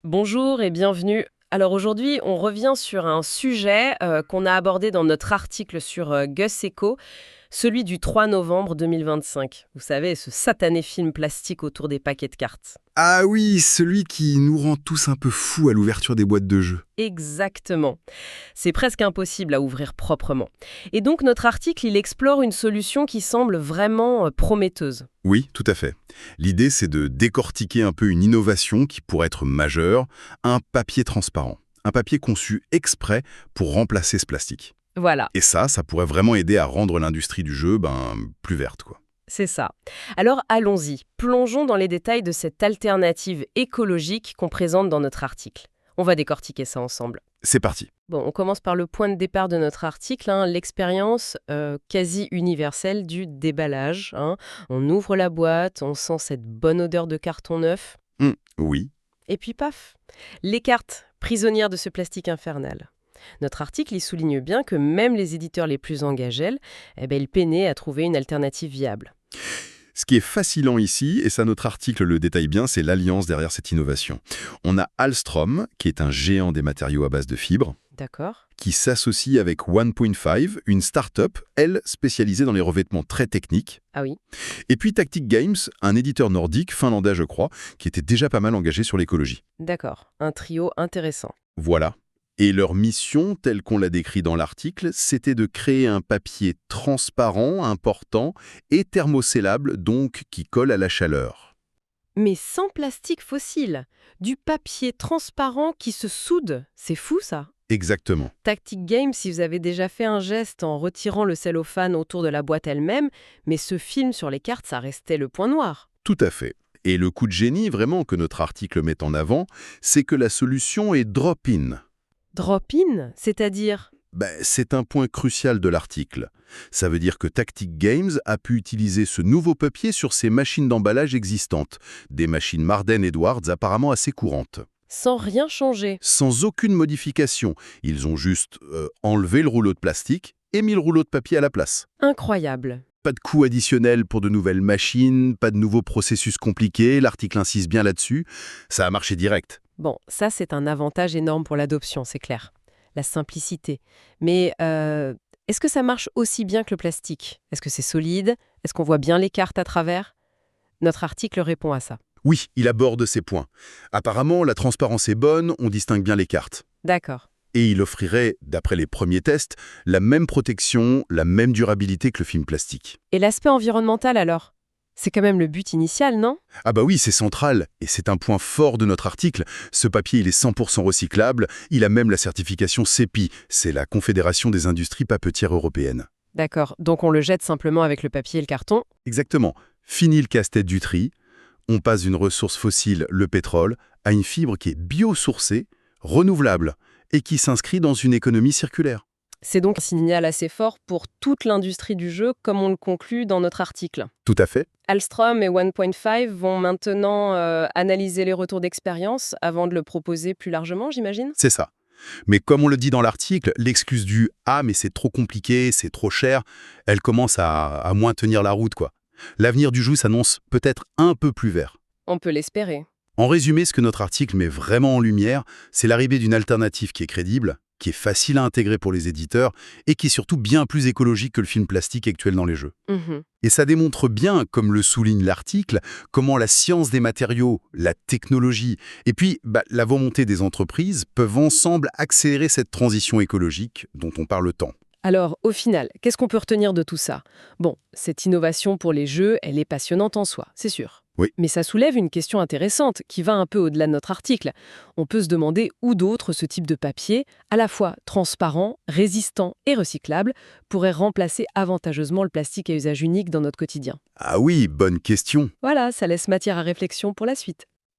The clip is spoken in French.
Bonjour et bienvenue. Alors aujourd'hui, on revient sur un sujet qu'on a abordé dans notre article sur Gus Echo, celui du 3 novembre 2025. Vous savez, ce satané film plastique autour des paquets de cartes. Ah oui, celui qui nous rend tous un peu fous à l'ouverture des boîtes de jeux. Exactement. C'est presque impossible à ouvrir proprement. Et donc notre article, il explore une solution qui semble vraiment prometteuse. Oui, tout à fait. L'idée, c'est de décortiquer un peu une innovation qui pourrait être majeure, un papier transparent. Un papier conçu exprès pour remplacer ce plastique. Voilà. Et ça pourrait vraiment aider à rendre l'industrie du jeu plus verte, quoi. C'est ça. Alors allons-y, plongeons dans les détails de cette alternative écologique qu'on présente dans notre article. On va décortiquer ça ensemble. C'est parti. Bon, on commence par le point de départ de notre article, l'expérience quasi universelle du déballage. On ouvre la boîte, on sent cette bonne odeur de carton neuf, Oui. et puis paf, les cartes, prisonnières de ce plastique infernal. Notre article y souligne bien que même les éditeurs les plus engagés, ils peinaient à trouver une alternative viable. Ce qui est fascinant ici, et ça notre article le détaille bien, c'est l'alliance derrière cette innovation. On a Alstom, qui est un géant des matériaux à base de fibres, D'accord? qui s'associe avec 1.5, une start-up, elle, spécialisée dans les revêtements très techniques. Ah oui. Et puis Tactic Games, un éditeur nordique, finlandais je crois, qui était déjà pas mal engagé sur l'écologie. D'accord, un trio intéressant. Voilà. Et leur mission, telle qu'on l'a décrit dans l'article, c'était de créer un papier transparent, important et thermocellable, donc qui colle à la chaleur. Mais sans plastique fossile, du papier transparent qui se soude, c'est fou ça. Exactement. Tactic Games, si vous avez déjà fait un geste en retirant le cellophane autour de la boîte elle-même, mais ce film sur les cartes, ça restait le point noir. Tout à fait. Et le coup de génie, vraiment, que notre article met en avant, c'est que la solution est drop-in. Drop-in, c'est-à-dire... C'est un point crucial de l'article. Ça veut dire que Tactic Games a pu utiliser ce nouveau papier sur ses machines d'emballage existantes, des machines Marden Edwards apparemment assez courantes. Sans rien changer. Sans aucune modification, ils ont juste enlevé le rouleau de plastique et mis le rouleau de papier à la place. Incroyable. Pas de coût additionnel pour de nouvelles machines, pas de nouveaux processus compliqués, l'article insiste bien là-dessus. Ça a marché direct. Bon, ça c'est un avantage énorme pour l'adoption, c'est clair. La simplicité. Mais est-ce que ça marche aussi bien que le plastique? Est-ce que c'est solide? Est-ce qu'on voit bien les cartes à travers? Notre article répond à ça. Oui, il aborde ces points. Apparemment, la transparence est bonne, on distingue bien les cartes. D'accord. Et il offrirait, d'après les premiers tests, la même protection, la même durabilité que le film plastique. Et l'aspect environnemental alors? C'est quand même le but initial, non? Ah bah oui, c'est central, et c'est un point fort de notre article. Ce papier, il est 100% recyclable, il a même la certification CEPI, c'est la Confédération des industries papetières européennes. D'accord, donc on le jette simplement avec le papier et le carton? Exactement. Fini le casse-tête du tri, on passe d'une ressource fossile, le pétrole, à une fibre qui est biosourcée, renouvelable, et qui s'inscrit dans une économie circulaire. C'est donc un signal assez fort pour toute l'industrie du jeu, comme on le conclut dans notre article. Tout à fait. Alstom et 1.5 vont maintenant analyser les retours d'expérience avant de le proposer plus largement, j'imagine? C'est ça. Mais comme on le dit dans l'article, l'excuse du «Ah, mais c'est trop compliqué, c'est trop cher», elle commence à moins tenir la route, quoi. L'avenir du jeu s'annonce peut-être un peu plus vert. On peut l'espérer. En résumé, ce que notre article met vraiment en lumière, c'est l'arrivée d'une alternative qui est crédible, qui est facile à intégrer pour les éditeurs et qui est surtout bien plus écologique que le film plastique actuel dans les jeux. Mhm. Et ça démontre bien, comme le souligne l'article, comment la science des matériaux, la technologie et puis la volonté des entreprises peuvent ensemble accélérer cette transition écologique dont on parle tant. Alors, au final, qu'est-ce qu'on peut retenir de tout ça? Bon, cette innovation pour les jeux, elle est passionnante en soi, c'est sûr. Oui. Mais ça soulève une question intéressante qui va un peu au-delà de notre article. On peut se demander où d'autres ce type de papier, à la fois transparent, résistant et recyclable, pourrait remplacer avantageusement le plastique à usage unique dans notre quotidien. Ah oui, bonne question. Voilà, ça laisse matière à réflexion pour la suite.